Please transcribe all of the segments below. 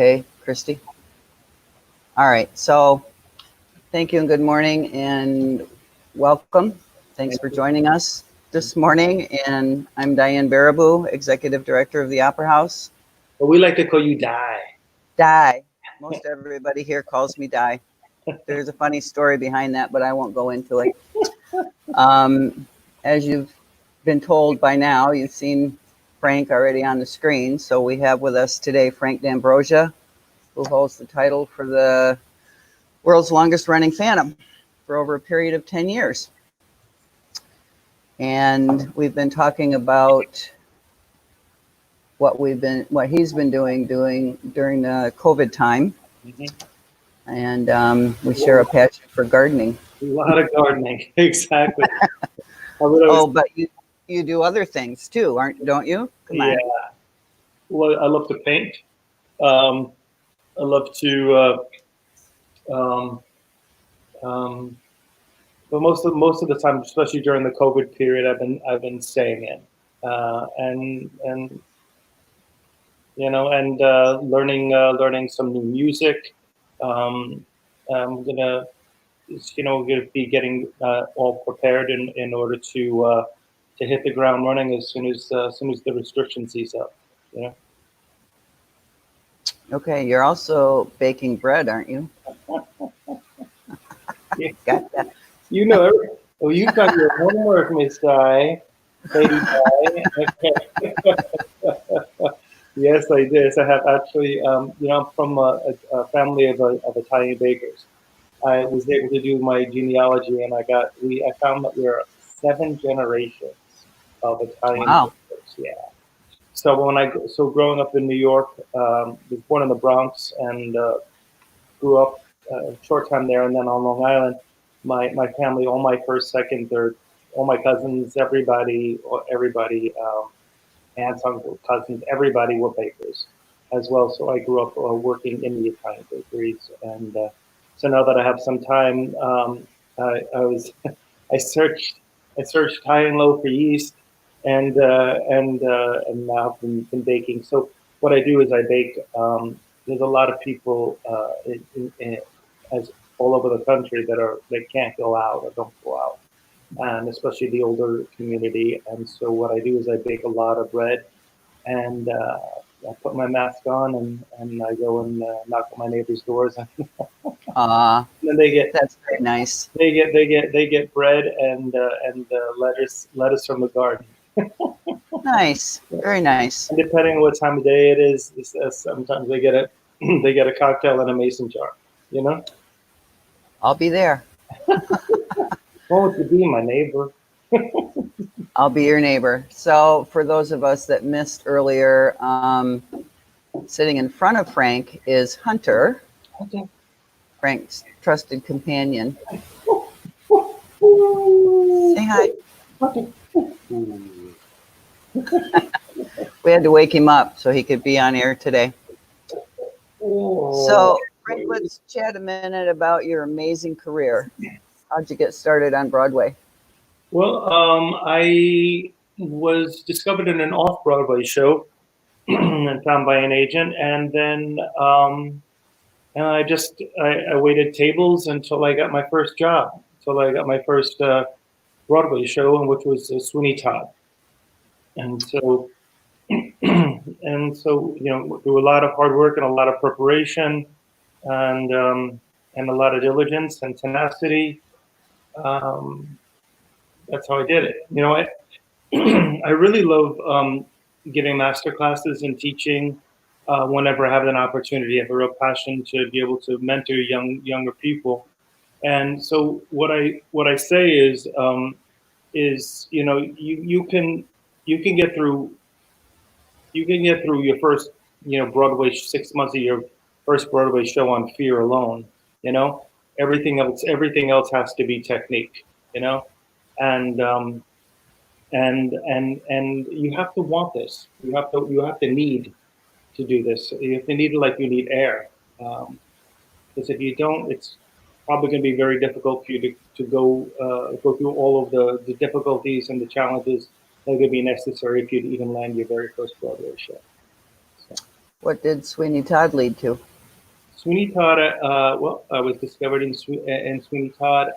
Okay, Christy. All right. So thank you and good morning and welcome. Thanks for joining us this morning. And I'm Diane Baribeau, Executive Director of the Opera House. But we like to call you Di. Di. Most everybody here calls me Di. There's a funny story behind that, but I won't go into it. As you've been told by now, you've seen Frank already on the screen. So we have with us today Franc D'Ambrosio, who holds the title for the world's longest running Phantom for over a period of 10 years. And we've been talking about what he's been doing during the COVID time. And we share a passion for gardening. A lot of gardening, exactly. But you do other things too, don't you? Come on. Well, I love to paint. I love to, but most of the time, especially during the COVID period, I've been staying in, and learning some new music. I'm gonna be getting all prepared in order to hit the ground running as soon as the restrictions ease up. Okay, you're also baking bread, aren't you? Yeah. Got that. You know, well, you've done your homework, Miss Di, Lady Di. Yes, I did. I have actually, I'm from a family of Italian bakers. I was able to do my genealogy, and I found that we're 7 generations of Italian bakers. Yeah. So growing up in New York, was born in the Bronx and grew up a short time there, and then on Long Island. My family, all my first, second, third, all my cousins, everybody, aunts, uncles, cousins, everybody were bakers as well. So I grew up working in the Italian bakeries, and so now that I have some time, I searched high and low for yeast, and now I've been baking. So what I do is I bake. There's a lot of people as all over the country that can't go out or don't go out, and especially the older community. And so what I do is I bake a lot of bread, and I put my mask on, and I go and knock on my neighbors' doors, and then that's very nice. They get bread and lettuce from the garden. Nice, very nice. And depending on what time of day it is, sometimes they get a cocktail in a mason jar. I'll be there. Well, to be my neighbor. I'll be your neighbor. So for those of us that missed earlier, sitting in front of Frank is Hunter, Frank's trusted companion. Say hi. We had to wake him up so he could be on air today. So, Frank, let's chat a minute about your amazing career. How'd you get started on Broadway? Well, I was discovered in an off-Broadway show and found by an agent, and then and I waited tables until I got my first job, until I got my first Broadway show, which was Sweeney Todd. And so through a lot of hard work and a lot of preparation, and a lot of diligence and tenacity, that's how I did it. I really love giving master classes and teaching whenever I have an opportunity. I have a real passion to be able to mentor younger people. And so what I say is you can get through your first Broadway 6 months of your first Broadway show on fear alone. Everything else has to be technique. And you have to want this. You have to need to do this. You have to need it like you need air. Because if you don't, it's probably going to be very difficult for you to go through all of the difficulties and the challenges that are going to be necessary if you even land your very first Broadway show. So. What did Sweeney Todd lead to? Sweeney Todd, well, I was discovered in Sweeney Todd,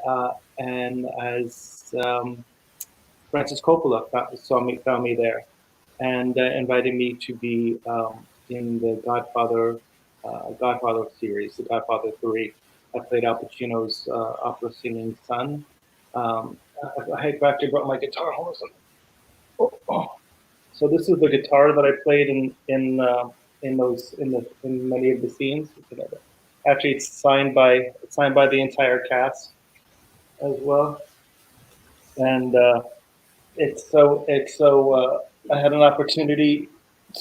and as Francis Coppola found me there, and invited me to be in the Godfather series, the Godfather 3. I played Al Pacino's opera singing son. I had actually brought my guitar home. Oh, oh. So this is the guitar that I played in many of the scenes. Actually, it's signed by the entire cast as well, and I had an opportunity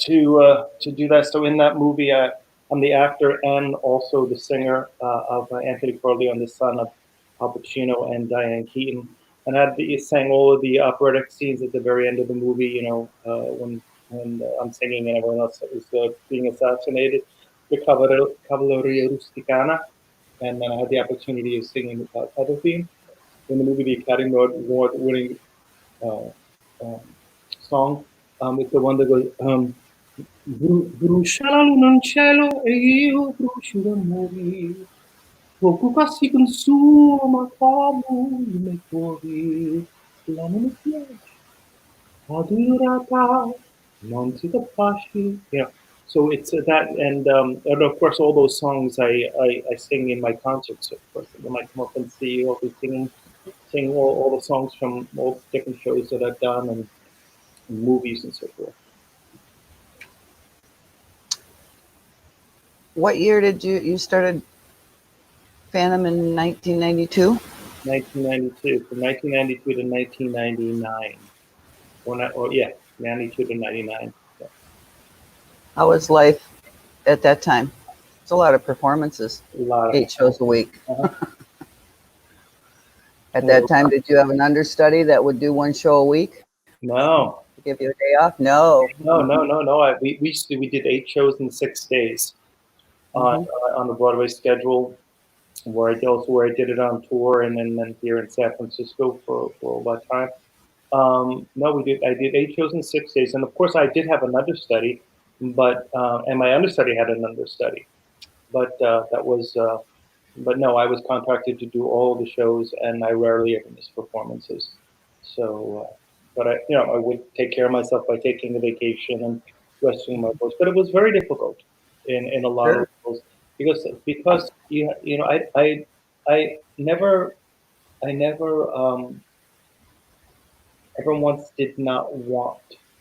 to do that. So in that movie, I'm the actor and also the singer of Anthony Corleone, the son of Al Pacino and Diane Keaton, and sang all of the operatic scenes at the very end of the movie. When I'm singing and everyone else is being assassinated, the Cavalleria Rusticana, and then I had the opportunity of singing the Godfather theme in the movie, the Academy Award-winning uh, um, song. It's the one that goes, brucia la luna in cielo e io brucio d'amore. Poco qua si consuma come nei cuori. La non mi piace, adorata, non si capace. Yeah. So it's that, and of course all those songs I sing in my concerts. Of course, they might come up and see you. I'll be singing all the songs from all the different shows that I've done and movies and so forth. What year did you started Phantom in 1992? 1992, from 1992 to 1999. Yeah, 92 to 99. Yeah. How was life at that time? It's a lot of performances, A lot of 8 shows a week. uh At that time, did you have an understudy that would do 1 show a week No, to give you a day off? No. no. We did 8 shows in 6 days on Hmm. on the Broadway schedule, where I did it on tour, and then here in San Francisco for all that time. No, we did. I did 8 shows in 6 days, and of course, I did have an understudy, but and my understudy had an understudy, but that was. But no, I was contracted to do all the shows, and I rarely ever missed performances. So, but I would take care of myself by taking a vacation and resting my voice. But it was very difficult in a lot of Sure. roles because I never ever once did not want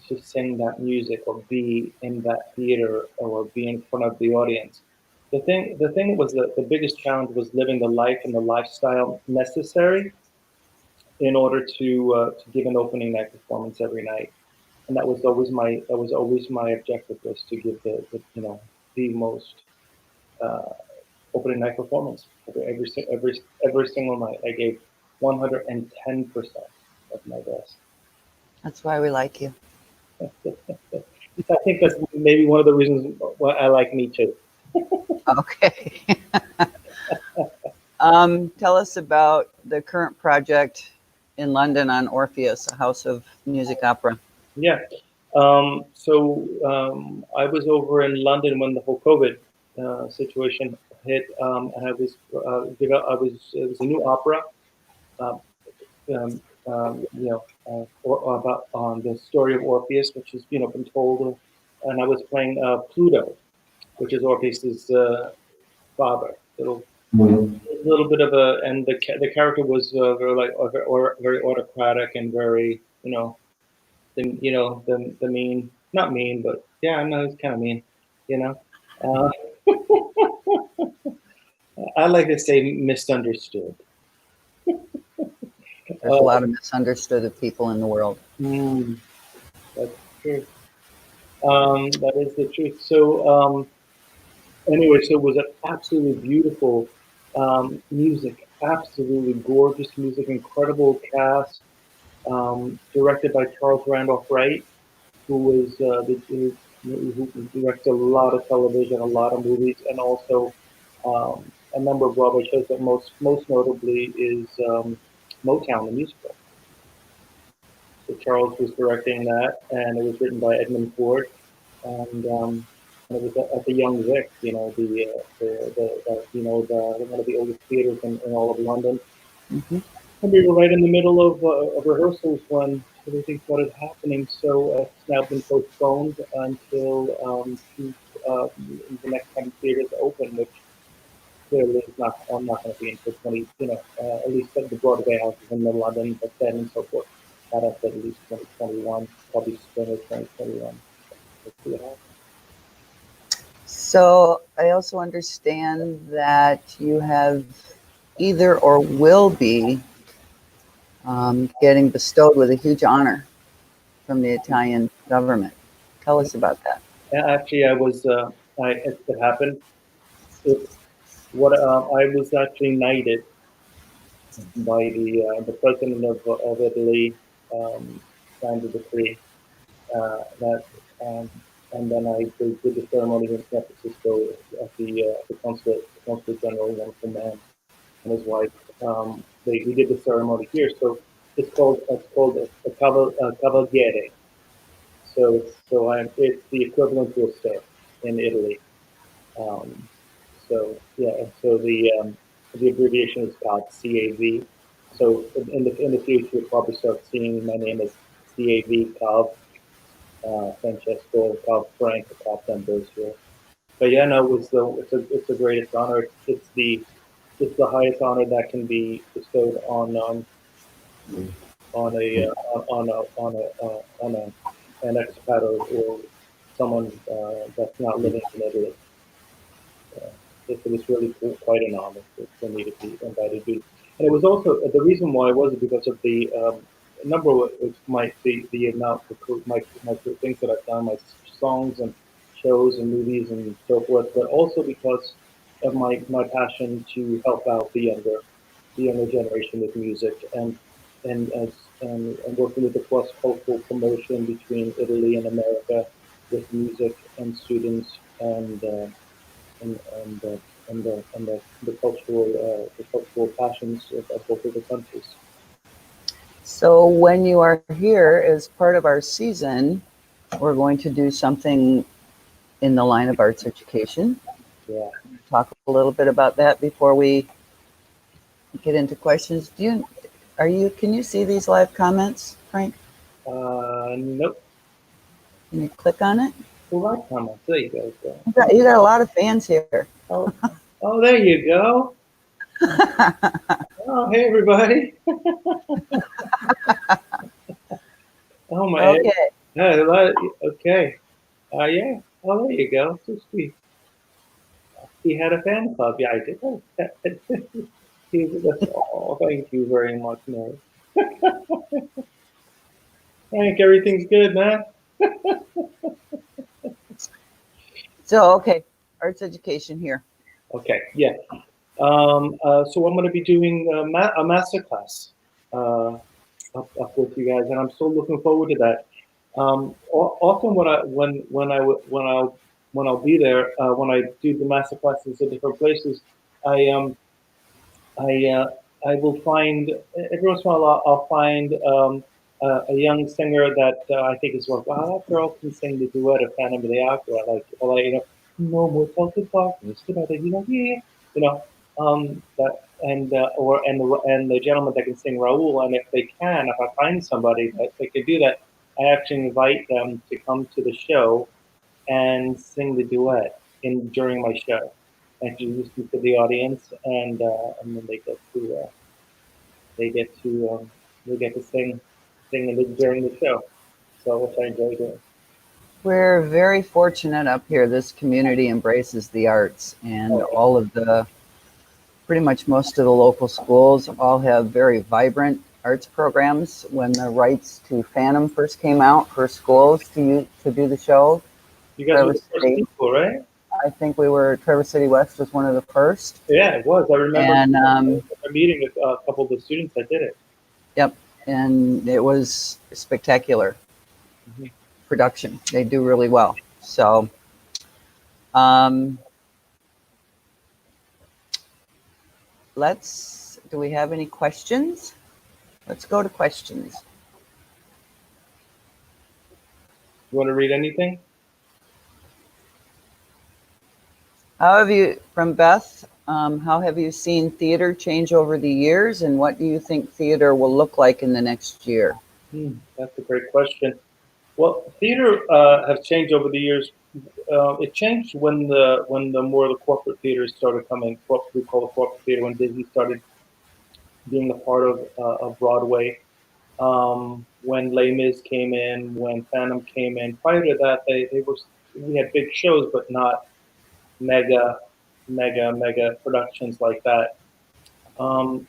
to sing that music or be in that theater or be in front of the audience. The thing was that the biggest challenge was living the life and the lifestyle necessary in order to give an opening night performance every night, and that was always my objective, was to give the most uh, opening night performance every single night. I gave 110% of my best. That's why we like you. I think that's maybe one of the reasons why I like me too. Okay. Tell us about the current project in London on Orpheus, a house of music opera. Yeah. I was over in London when the whole COVID situation hit, and it was a new opera, uh, about the story of Orpheus, which has been told, and I was playing Pluto, which is Orpheus's father. Little bit of and the character was very very autocratic and very the mean, not mean, but yeah, I know it's kind of mean, you know. Uh, I like to say misunderstood. There's a Uh, lot of misunderstood people in the world. mm, that's true. That is the truth. So anyway, so it was an absolutely beautiful music, absolutely gorgeous music, incredible cast, directed by Charles Randolph Wright, who was who directed a lot of television, a lot of movies, and also a number of Broadway shows. But most notably is Motown, the musical. So Charles was directing that, and it was written by Edmund Ford, and it was at the Young Vic, one of the oldest theaters in all of London. Hmm. And we were right in the middle of rehearsals when everything started happening. So it's now been postponed until the next time theaters open, which clearly is not. I'm not going to be until 20. At least the Broadway houses in the London, but then and so forth. That's at least 2021, probably spring of 2021. Let's see what happens. So I also understand that you have either or will be getting bestowed with a huge honor from the Italian government. Tell us about that. Actually, I was. It happened. It what I was actually knighted by the president of Italy, signed the decree that, and then I did the ceremony in San Francisco at the consulate general, wonderful man, and his wife. We did the ceremony here, so it's called a cavaliere. It's the equivalent to a sir in Italy. Um, so yeah, and so the abbreviation is called CAV. So in the future, you'll probably start seeing my name as CAV Cav Francesco Cav Frank Cav D'Ambrosio. But yeah, no, it's the greatest honor. It's the highest honor that can be bestowed on a on an expat or someone that's not living in Italy. It was really quite an honor for me to be invited to. And it was also the reason why was because of the number of the amount of my things that I've done, my songs and shows and movies and so forth, but also because of my passion to help out the younger generation with music and working with the cross cultural promotion between Italy and America with music and students and and uh, the cultural passions of both of the countries. So when you are here as part of our season, we're going to do something in the line of arts education. Yeah. Talk a little bit about that before we get into questions. Can you see these live comments, Frank? Nope. Can you click on it? Well, that comment. There you go. You got a lot of fans here. Oh, oh, there you go. Oh, hey everybody. Oh my. Okay. Okay. Yeah. Oh, there you go. So sweet. He had a fan club. Yeah, I did. Oh, oh, thank you very much, Mary. Frank, everything's good, man. So, okay, arts education here. Okay. Yeah. So I'm going to be doing a master class up with you guys, and I'm so looking forward to that. Often when I'll be there when I do the master classes at different places, I I uh, I will find every once in a while I'll find a young singer that I think is like, wow, that girl can sing the duet of Phantom of the Opera, like, well, no more talking darkness, yeah, that and the gentleman that can sing Raoul, and if I find somebody that they can do that, I actually invite them to come to the show and sing the duet in during my show, and introduce them to the audience, and then they get to sing during the show. So which I enjoy doing. We're very fortunate up here. This community embraces the arts, and Oh, all of the pretty much most of the local schools all have very vibrant arts programs. When the rights to Phantom first came out for schools to do the show, you guys were Traverse the first City, people, right? I think Traverse City West was one of the first. Yeah, it was. I remember And meeting a couple of the students that did it. yep, and it was spectacular Mhm. production. They do really well. So, um, do we have any questions? Let's go to questions. You want to read anything? How have you, from Beth, how have you seen theater change over the years, and what do you think theater will look like in the next year? That's a great question. Well, theater has changed over the years. It changed when the more the corporate theaters started coming. What we call the corporate theater, when Disney started being a part of Broadway. When Les Mis came in, when Phantom came in. Prior to that, they were we had big shows, but not mega productions like that.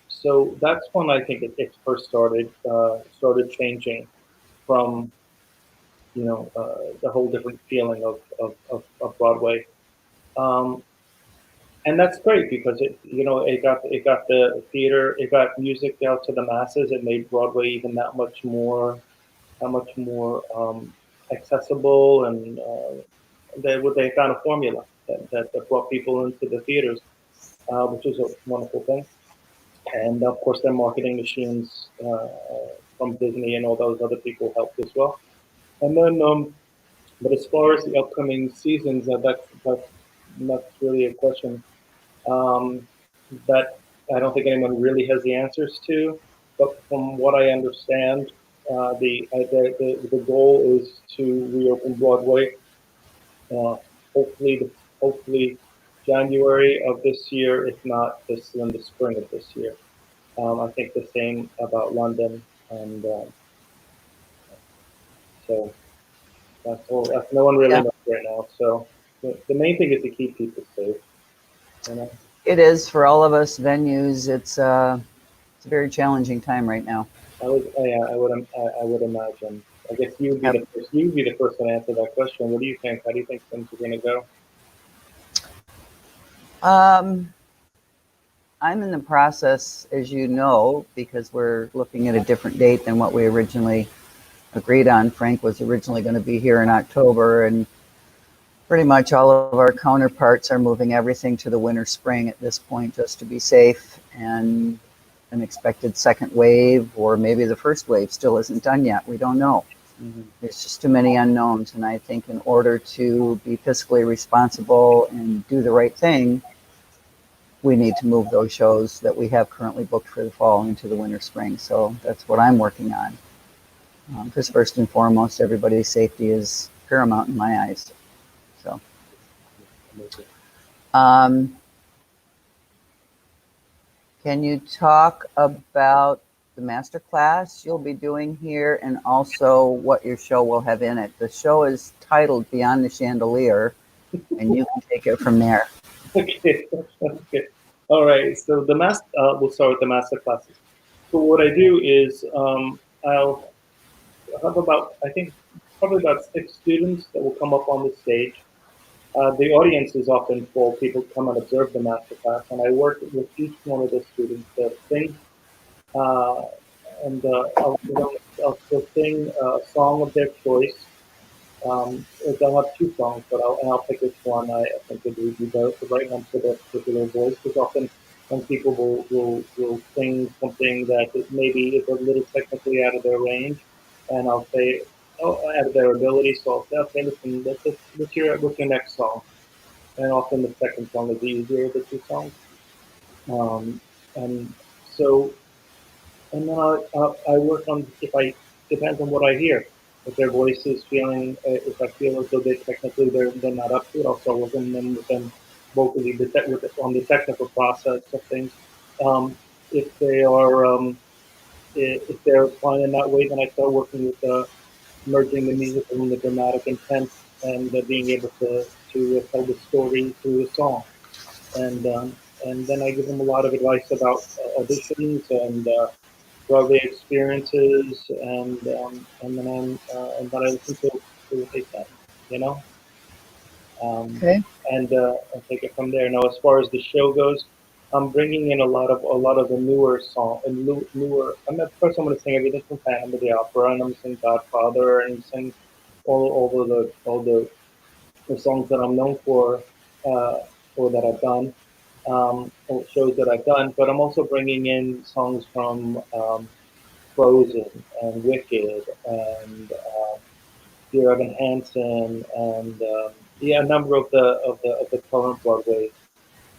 So that's when I think it first started changing from the whole different feeling of Broadway. Um, and that's great because it got the theater, it got music out to the masses. It made Broadway even that much more accessible, and they found a formula that brought people into the theaters, which is a wonderful thing. And of course, their marketing machines from Disney and all those other people helped as well. And then, but as far as the upcoming seasons, that's really a question that I don't think anyone really has the answers to. But from what I understand, the goal is to reopen Broadway. Uh, hopefully January of this year, if not this in the spring of this year. I think the same about London, and so that's all. No one really Yeah, knows right now. So the main thing is to keep people safe. You know, it is for all of us venues. It's a very challenging time right now. I would imagine. I guess you would be Yep. the first. You would be the first one to answer that question. What do you think? How do you think things are going to go? Um, I'm in the process, as you know, because we're looking at a different date than what we originally agreed on. Frank was originally going to be here in October, and pretty much all of our counterparts are moving everything to the winter spring at this point just to be safe. And an expected second wave, or maybe the first wave, still isn't done yet. We don't know. Mm-hmm. There's just too many unknowns. And I think in order to be fiscally responsible and do the right thing, we need to move those shows that we have currently booked for the fall into the winter spring. So that's what I'm working on. Because first and foremost, everybody's safety is paramount in my eyes. So, um, can you talk about the master class you'll be doing here, and also what your show will have in it? The show is titled Beyond the Chandelier, and you can take it from there. Okay. Okay. All right. So we'll start with the master classes. So what I do is I'll have about I think probably about 6 students that will come up on the stage. The audience is often full. People come and observe the master class, and I work with each one of the students to sing, uh, and I'll sing a song of their choice. They'll have two songs, but I'll pick which one I think would be the right one for their particular voice. Because often when people will sing something that maybe is a little technically out of their range, and I'll say, oh, out of their ability. So I'll say, okay, listen, what's your next song? And often the second song is easier of the two songs. Um, and so and then I work on if I depends on what I hear. If their voice is feeling, if I feel as though they're not up to it, I'll start working with them vocally on the technical process of things. Um, if they are if they're fine in that way, then I start working with merging the musical and the dramatic intent, and being able to tell the story through a song. And then I give them a lot of advice about auditions and Broadway experiences, and then I listen to what they say, you know, um, Okay. and take it from there. Now, as far as the show goes, I'm bringing in a lot of the newer song and newer. First, I'm going to sing everything from Phantom of the Opera, and I'm going to sing Godfather, and sing all the songs that I'm known uh, or that I've done, or shows that I've done. But I'm also bringing in songs from Frozen and Wicked and Dear Evan Hansen and yeah, a number of the current Broadway,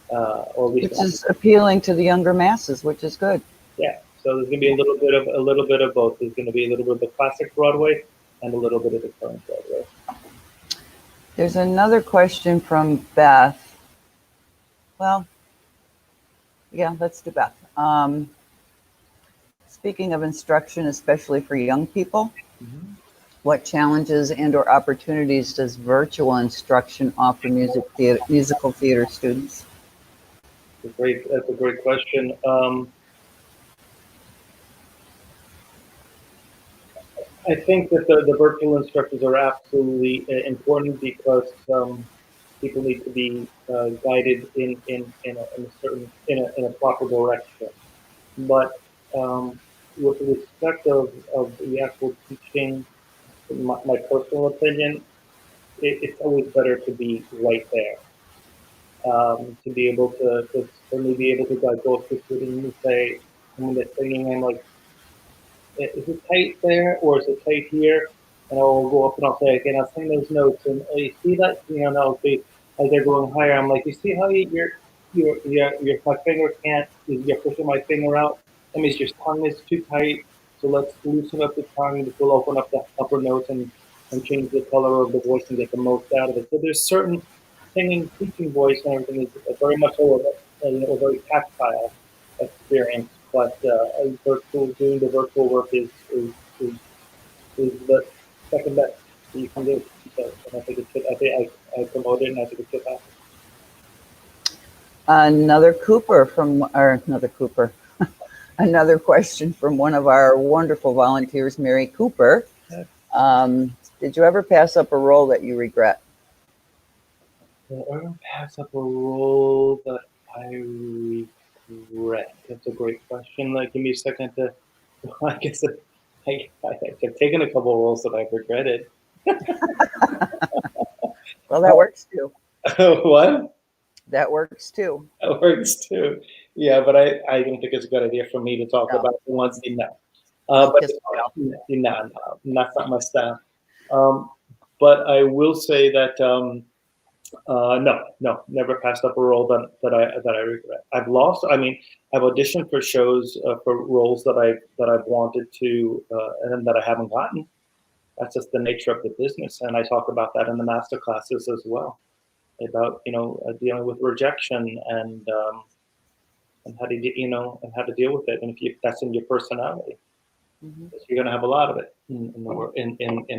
or at least Which is appealing to the younger masses, which is good. yeah. So there's going to be a little bit of both. There's going to be a little bit of the classic Broadway and a little bit of the current Broadway. There's another question from Beth. Well, yeah, let's do Beth. Speaking of instruction, especially for young people, what challenges and/or opportunities does virtual instruction offer musical theater students? That's a great question. I think that the virtual instructors are absolutely important because people need to be guided in a proper direction. But with respect of the actual teaching, my personal opinion, it's always better to be right there. To be able to for me be able to like go up to student and say, when they're singing, I'm like, is it tight there or is it tight here? And I'll go up and I'll say, okay, I'll sing those notes. And oh, you see that? You know, and I'll be, as they're going higher, I'm like, you see how my finger can't, you're pushing my finger out? That means your tongue is too tight. So let's loosen up the tongue. This will open up the upper notes and change the color of the voice and get the most out of it. So there's certain singing, teaching voice and everything is very much a very tactile experience. But doing the virtual work is the second best that you can do. So and I think it should. I think I promote it, and I think it should happen. Another Cooper. Another question from one of our wonderful volunteers, Mary Cooper. Did you ever pass up a role that you regret? Did I ever pass up a role that I regret? That's a great question. Like, give me a second to. I guess I've taken a couple of roles that I've regretted. Well, that works too. What? That works too. That works too. Yeah, but I don't think it's a good idea for me to talk No. about the ones you know. No, But kiss me off. no, that's not my style. But I will say that no, never passed up a role that I regret. I've lost. I mean, I've auditioned for shows for roles that I've wanted to and that I haven't gotten. That's just the nature of the business, and I talk about that in the master classes as well, about dealing with rejection and how to and how to deal with it, and if that's in your personality, you're going to have a lot of it in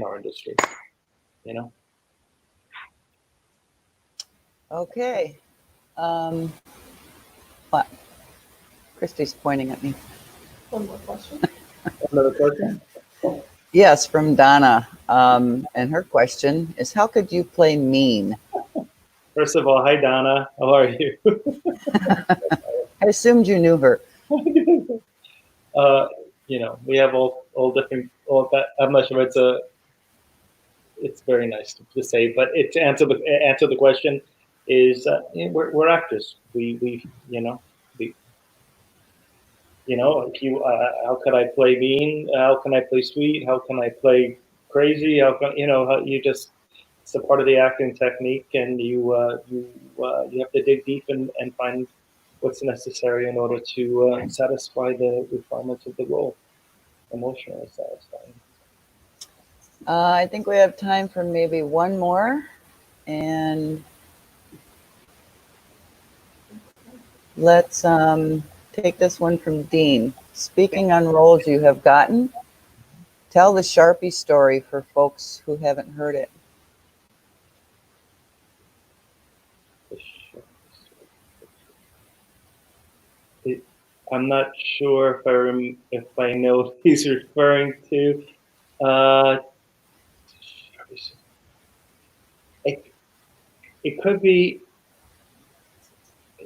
our industry, you know. Okay. What? Christy's pointing at me. One more question. Another question. Yes, from Donna. And her question is, how could you play mean? First of all, hi Donna, how are you? I assumed you knew her. We have all different. All that. I'm not sure it's very nice to say, but to answer the question is we're actors. We if you how can I play mean? How can I play sweet? How can I play crazy? How can how you just it's a part of the acting technique, and you have to dig deep and find what's necessary in order to satisfy the requirements of the role, emotionally satisfying. I think we have time for maybe one more. And let's take this one from Dean. Speaking on roles you have gotten, tell the Sharpie story for folks who haven't heard it. I'm not sure if I know what he's referring to. It could be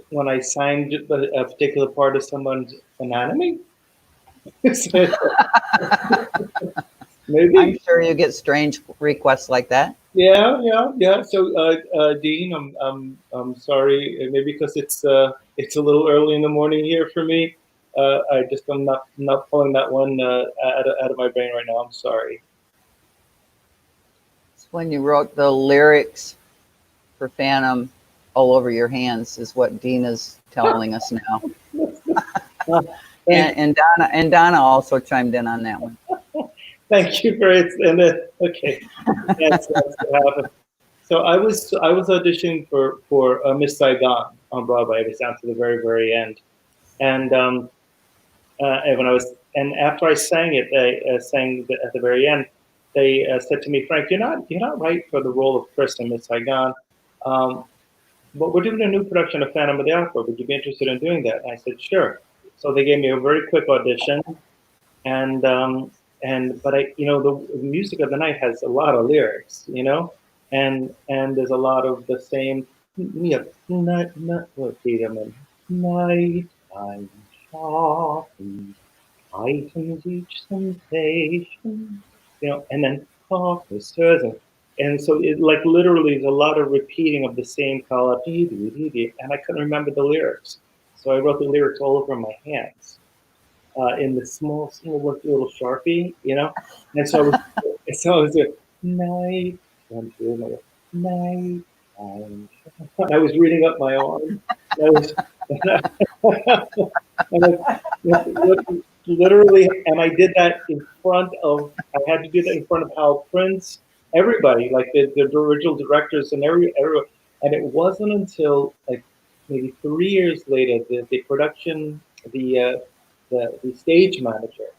when I signed a particular part of someone's anatomy. Maybe. I'm sure you get strange requests like that. Yeah. So, Dean, I'm sorry. Maybe because it's a little early in the morning here for me. I'm not pulling that one out of my brain right now. I'm sorry. It's when you wrote the lyrics for Phantom all over your hands, is what Dina's telling us now. And Donna also chimed in on that one. Thank you for it. And okay, that's what happened. So I was auditioning for Miss Saigon on Broadway. I was down to the very end, and when I was after I sang it, they sang at the very end. They said to me, Frank, you're not right for the role of Chris in Miss Saigon. But we're doing a new production of Phantom of the Opera. Would you be interested in doing that? And I said, sure. So they gave me a very quick audition, and but the music of the night has a lot of lyrics, and there's a lot of the same, night, nighttime shopping, items each sensation, and then officers and so it like literally is a lot of repeating of the same color, and I couldn't remember the lyrics, so I wrote the lyrics all over my hands in the small little Sharpie, and so I was like, night, night, I was reading up my arm. And literally, and I did that in front of. I had to do that in front of Hal Prince, everybody, like the original directors and everyone. And it wasn't until like maybe 3 years later the production, the stage manager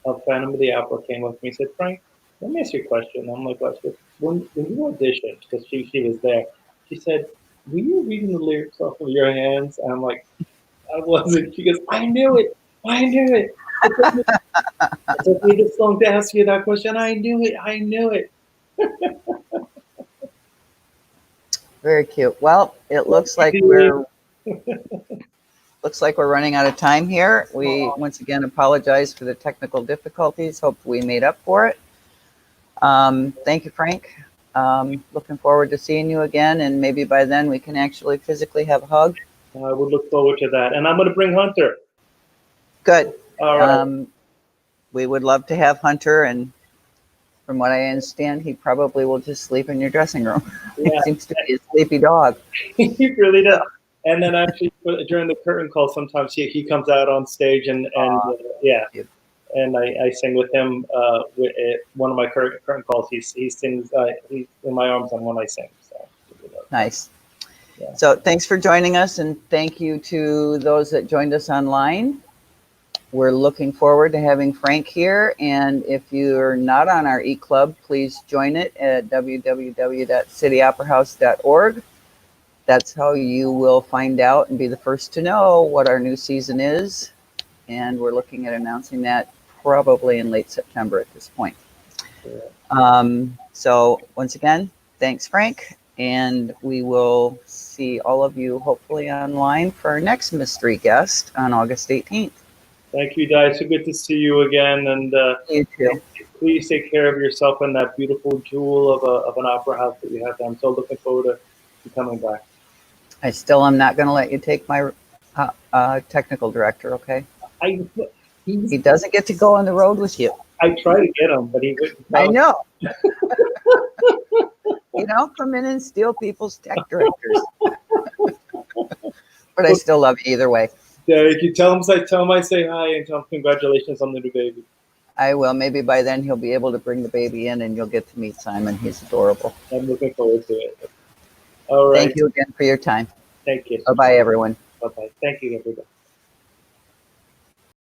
of Phantom of the Opera came up to me and said, Frank, let me ask you a question. I'm like, what? When you auditioned, because she was there, she said, were you reading the lyrics off of your hands? And I'm like, I wasn't. She goes, I knew it. I knew it. It took me this long to ask you that question. I knew it. I knew it. Very cute. Well, it looks like we're running out of time here. We once again apologize for the technical difficulties. Hope we made up for it. Thank you, Frank. Looking forward to seeing you again, and maybe by then we can actually physically have a hug. I would look forward to that. And I'm going to bring Hunter. Good. All right. We would love to have Hunter, and from what I understand, he probably will just sleep in your dressing room. Yeah. He seems to be a sleepy dog. He really does. And then actually during the curtain call, sometimes he comes out on stage and yeah. And I sing with him. One of my current calls, he sings. He's in my arms on when I sing. So nice. Yeah. So thanks for joining us, and thank you to those that joined us online. We're looking forward to having Frank here, and if you're not on our e-club, please join it at www.cityoperahouse.org. That's how you will find out and be the first to know what our new season is, and we're looking at announcing that probably in late September at this point. So once again, thanks, Frank, and we will see all of you hopefully online for our next mystery guest on August 18th. Thank you, Di. So good to see you again, and you too. Please take care of yourself and that beautiful jewel of an opera house that you have. I'm so looking forward to coming back. I still am not going to let you take my technical director, okay? He doesn't get to go on the road with you. I try to get him, but he wouldn't. I know. You don't come in and steal people's tech directors. But I still love you either way. Yeah, if you tell him I say hi and tell him congratulations on the new baby. I will. Maybe by then he'll be able to bring the baby in and you'll get to meet Simon. He's adorable. I'm looking forward to it. All right. Thank you again for your time. Thank you. Bye-bye, everyone. Bye-bye. Thank you, everybody.